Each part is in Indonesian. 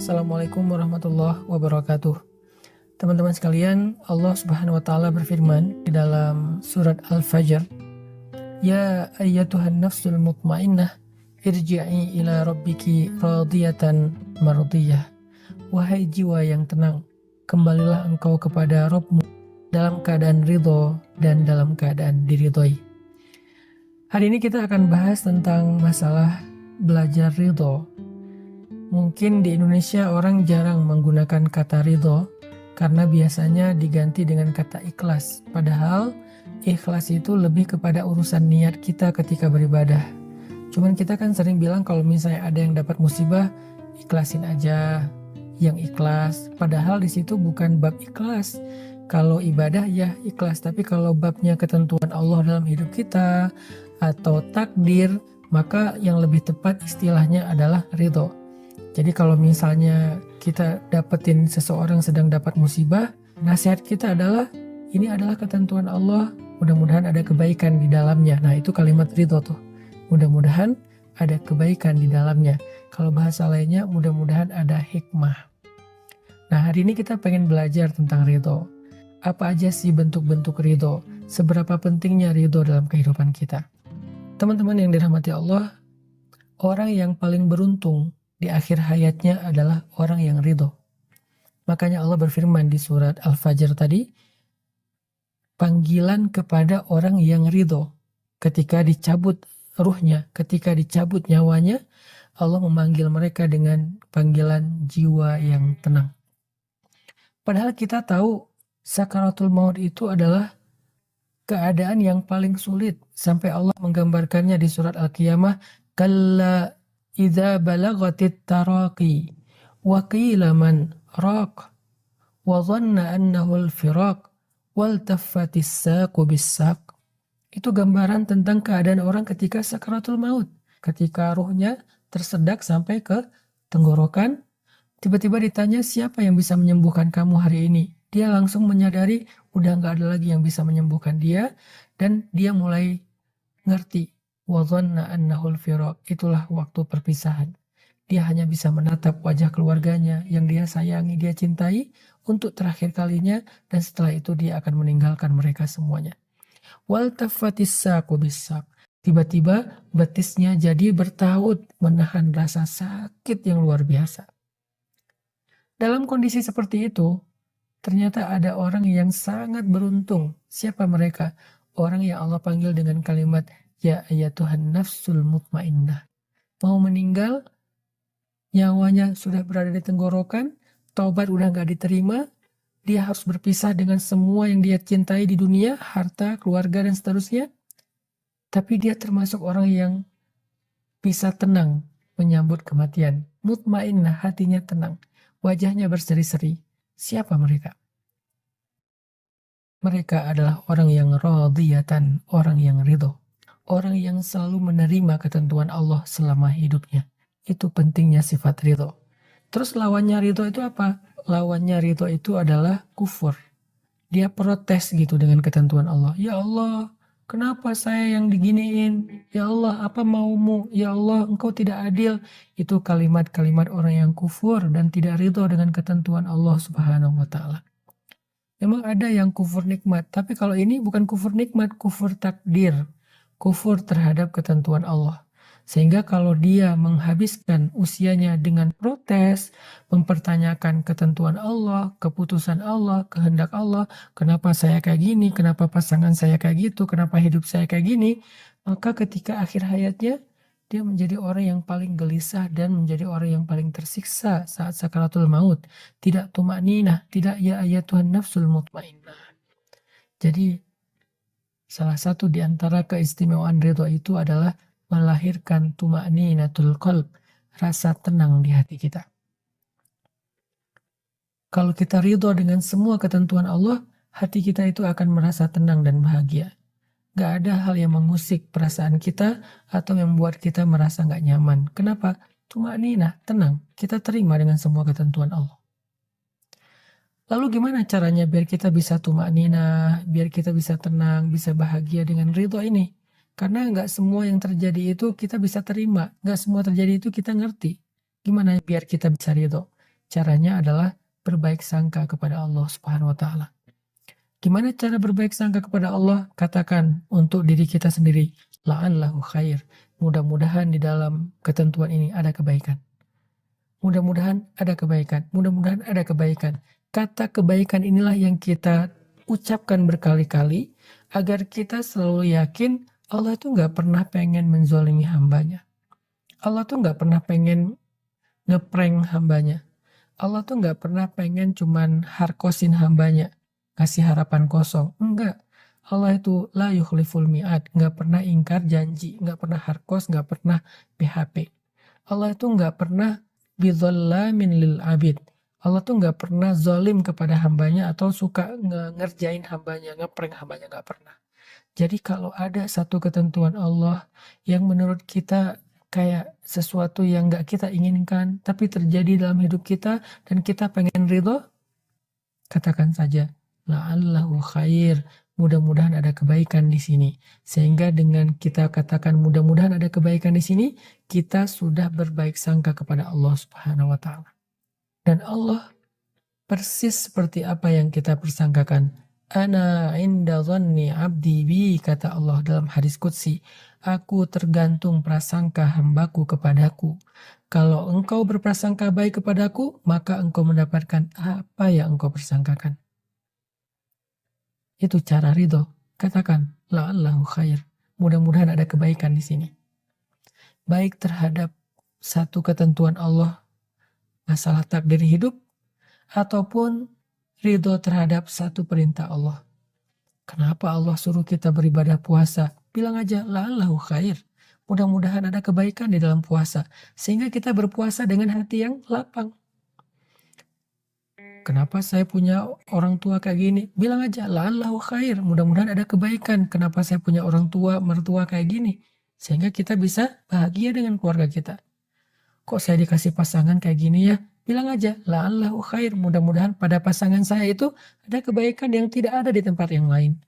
Assalamualaikum warahmatullahi wabarakatuh. Teman-teman sekalian, Allah Subhanahu wa taala berfirman di dalam surat Al-Fajr, "Ya ayyatuhan nafsul mutmainnah, irji'i ila rabbiki radiyatan mardiyah." Wahai jiwa yang tenang, kembalilah engkau kepada Rabbmu dalam keadaan ridho dan dalam keadaan diridhoi. Hari ini kita akan bahas tentang masalah belajar ridho. Mungkin di Indonesia orang jarang menggunakan kata ridho karena biasanya diganti dengan kata ikhlas. Padahal ikhlas itu lebih kepada urusan niat kita ketika beribadah. Cuman kita kan sering bilang kalau misalnya ada yang dapat musibah, ikhlasin aja yang ikhlas. Padahal di situ bukan bab ikhlas. Kalau ibadah ya ikhlas, tapi kalau babnya ketentuan Allah dalam hidup kita atau takdir, maka yang lebih tepat istilahnya adalah ridho. Jadi kalau misalnya kita dapetin seseorang sedang dapat musibah, nasihat kita adalah ini adalah ketentuan Allah, mudah-mudahan ada kebaikan di dalamnya. Nah itu kalimat ridho tuh, mudah-mudahan ada kebaikan di dalamnya. Kalau bahasa lainnya mudah-mudahan ada hikmah. Nah hari ini kita pengen belajar tentang ridho. Apa aja sih bentuk-bentuk ridho? Seberapa pentingnya ridho dalam kehidupan kita? Teman-teman yang dirahmati Allah, orang yang paling beruntung di akhir hayatnya adalah orang yang ridho. Makanya Allah berfirman di surat Al-Fajr tadi, panggilan kepada orang yang ridho. Ketika dicabut ruhnya, ketika dicabut nyawanya, Allah memanggil mereka dengan panggilan jiwa yang tenang. Padahal kita tahu sakaratul maut itu adalah keadaan yang paling sulit. Sampai Allah menggambarkannya di surat Al-Qiyamah, kalla idza balagatit taraqi wa qila man raq wa dhanna annahu al-firaq wal taffatis saqu bis-saq. Itu gambaran tentang keadaan orang ketika sakaratul maut, ketika ruhnya tersedak sampai ke tenggorokan. Tiba-tiba ditanya siapa yang bisa menyembuhkan kamu hari ini. Dia langsung menyadari udah gak ada lagi yang bisa menyembuhkan dia, dan dia mulai ngerti wa dhanna annahul firaq, itulah waktu perpisahan. Dia hanya bisa menatap wajah keluarganya yang dia sayangi, dia cintai untuk terakhir kalinya, dan setelah itu dia akan meninggalkan mereka semuanya. Wal taffatis saqu bis-saq, tiba-tiba betisnya jadi bertaut menahan rasa sakit yang luar biasa. Dalam kondisi seperti itu, ternyata ada orang yang sangat beruntung. Siapa mereka? Orang yang Allah panggil dengan kalimat ya ayyatuhan nafsul mutmainnah. Mau meninggal, nyawanya sudah berada di tenggorokan, taubat udah gak diterima, dia harus berpisah dengan semua yang dia cintai di dunia, harta, keluarga, dan seterusnya. Tapi dia termasuk orang yang bisa tenang menyambut kematian. Mutmainnah, hatinya tenang, wajahnya berseri-seri. Siapa mereka? Mereka adalah orang yang radiyatan, orang yang ridho. Orang yang selalu menerima ketentuan Allah selama hidupnya. Itu pentingnya sifat ridho. Terus lawannya ridho itu apa? Lawannya ridho itu adalah kufur. Dia protes gitu dengan ketentuan Allah. Ya Allah, kenapa saya yang diginiin? Ya Allah, apa maumu? Ya Allah, engkau tidak adil. Itu kalimat-kalimat orang yang kufur dan tidak ridho dengan ketentuan Allah Subhanahu wa taala. Memang ada yang kufur nikmat, tapi kalau ini bukan kufur nikmat, kufur takdir. Kufur terhadap ketentuan Allah. Sehingga kalau dia menghabiskan usianya dengan protes, mempertanyakan ketentuan Allah, keputusan Allah, kehendak Allah, kenapa saya kayak gini, kenapa pasangan saya kayak gitu, kenapa hidup saya kayak gini, maka ketika akhir hayatnya, dia menjadi orang yang paling gelisah dan menjadi orang yang paling tersiksa saat sakaratul maut. Tidak tumakninah, tidak ya ayyatuhan nafsul mutmainnah. Jadi salah satu di antara keistimewaan ridho itu adalah melahirkan tumakninatul qalb, rasa tenang di hati kita. Kalau kita ridho dengan semua ketentuan Allah, hati kita itu akan merasa tenang dan bahagia. Gak ada hal yang mengusik perasaan kita atau yang membuat kita merasa gak nyaman. Kenapa? Tumakninah, tenang. Kita terima dengan semua ketentuan Allah. Lalu gimana caranya biar kita bisa tumakninah, biar kita bisa tenang, bisa bahagia dengan ridho ini? Karena nggak semua yang terjadi itu kita bisa terima, nggak semua terjadi itu kita ngerti. Gimana biar kita bisa ridho? Caranya adalah berbaik sangka kepada Allah Subhanahu wa taala. Gimana cara berbaik sangka kepada Allah? Katakan untuk diri kita sendiri, la'allahu khair. Mudah-mudahan di dalam ketentuan ini ada kebaikan. Mudah-mudahan ada kebaikan. Mudah-mudahan ada kebaikan. Kata kebaikan inilah yang kita ucapkan berkali-kali agar kita selalu yakin Allah itu nggak pernah pengen menzolimi hambanya. Allah tuh nggak pernah pengen ngeprank hambanya. Allah tuh nggak pernah pengen cuman harkosin hambanya, kasih harapan kosong. Enggak. Allah itu la yukhliful mi'ad, nggak pernah ingkar janji, nggak pernah harkos, nggak pernah PHP. Allah itu nggak pernah bidzallamin lil abid. Allah tuh nggak pernah zalim kepada hambanya atau suka ngerjain hambanya, ngeprank hambanya, nggak pernah. Jadi kalau ada satu ketentuan Allah yang menurut kita kayak sesuatu yang gak kita inginkan, tapi terjadi dalam hidup kita, dan kita pengen ridho, katakan saja, la'allahu khair, mudah-mudahan ada kebaikan di sini. Sehingga dengan kita katakan mudah-mudahan ada kebaikan di sini, kita sudah berbaik sangka kepada Allah Subhanahu wa taala. Dan Allah persis seperti apa yang kita persangkakan. Ana inda dhanni abdi bi, kata Allah dalam hadis qudsi. Aku tergantung prasangka hambaku kepadaku. Kalau engkau berprasangka baik kepadaku, maka engkau mendapatkan apa yang engkau persangkakan. Itu cara ridho. Katakan, la'allahu khair. Mudah-mudahan ada kebaikan di sini. Baik terhadap satu ketentuan Allah, masalah takdir hidup, ataupun ridho terhadap satu perintah Allah. Kenapa Allah suruh kita beribadah puasa? Bilang aja, la'allahu khair. Mudah-mudahan ada kebaikan di dalam puasa. Sehingga kita berpuasa dengan hati yang lapang. Kenapa saya punya orang tua kayak gini? Bilang aja, la'allahu khair. Mudah-mudahan ada kebaikan. Kenapa saya punya orang tua, mertua kayak gini? Sehingga kita bisa bahagia dengan keluarga kita. Kok saya dikasih pasangan kayak gini ya? Bilang aja, la'allahu khair. Mudah-mudahan pada pasangan saya itu ada kebaikan yang tidak ada di tempat yang lain.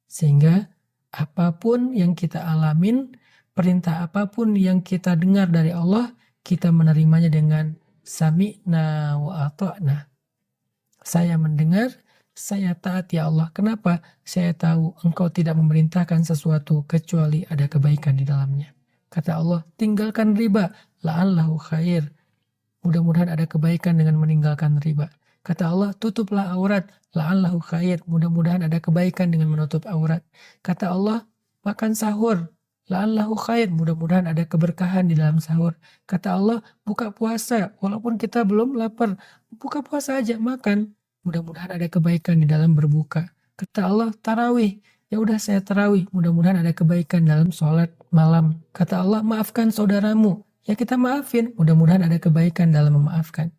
Sehingga apapun yang kita alamin, perintah apapun yang kita dengar dari Allah, kita menerimanya dengan sami'na wa ata'na. Saya mendengar, saya taat ya Allah. Kenapa? Saya tahu engkau tidak memerintahkan sesuatu kecuali ada kebaikan di dalamnya. Kata Allah, tinggalkan riba, la'allahu khair. Mudah-mudahan ada kebaikan dengan meninggalkan riba. Kata Allah, tutuplah aurat, la'allahu khair. Mudah-mudahan ada kebaikan dengan menutup aurat. Kata Allah, makan sahur, la'allahu khair. Mudah-mudahan ada keberkahan di dalam sahur. Kata Allah, buka puasa, walaupun kita belum lapar, buka puasa aja, makan. Mudah-mudahan ada kebaikan di dalam berbuka. Kata Allah, tarawih. Ya udah saya tarawih, mudah-mudahan ada kebaikan dalam sholat malam. Kata Allah, maafkan saudaramu. Ya kita maafin, mudah-mudahan ada kebaikan dalam memaafkan.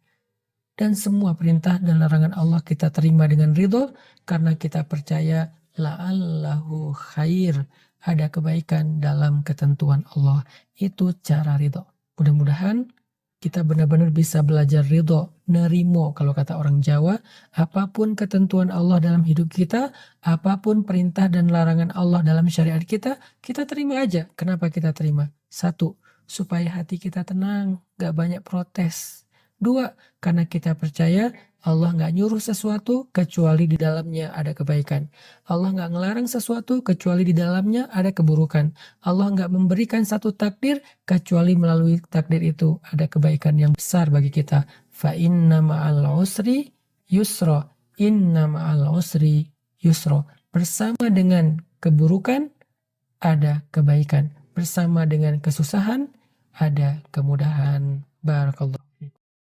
Dan semua perintah dan larangan Allah kita terima dengan ridho, karena kita percaya la'allahu khair, ada kebaikan dalam ketentuan Allah. Itu cara ridho. Mudah-mudahan kita benar-benar bisa belajar ridho, nerimo kalau kata orang Jawa, apapun ketentuan Allah dalam hidup kita, apapun perintah dan larangan Allah dalam syariat kita terima aja. Kenapa kita terima? 1, supaya hati kita tenang, gak banyak protes. 2, karena kita percaya Allah gak nyuruh sesuatu kecuali di dalamnya ada kebaikan. Allah gak ngelarang sesuatu kecuali di dalamnya ada keburukan. Allah gak memberikan satu takdir kecuali melalui takdir itu ada kebaikan yang besar bagi kita. Fa inna ma'al usri yusra. Inna ma'al usri yusra. Bersama dengan keburukan ada kebaikan. Bersama dengan kesusahan ada kemudahan. Barakallah.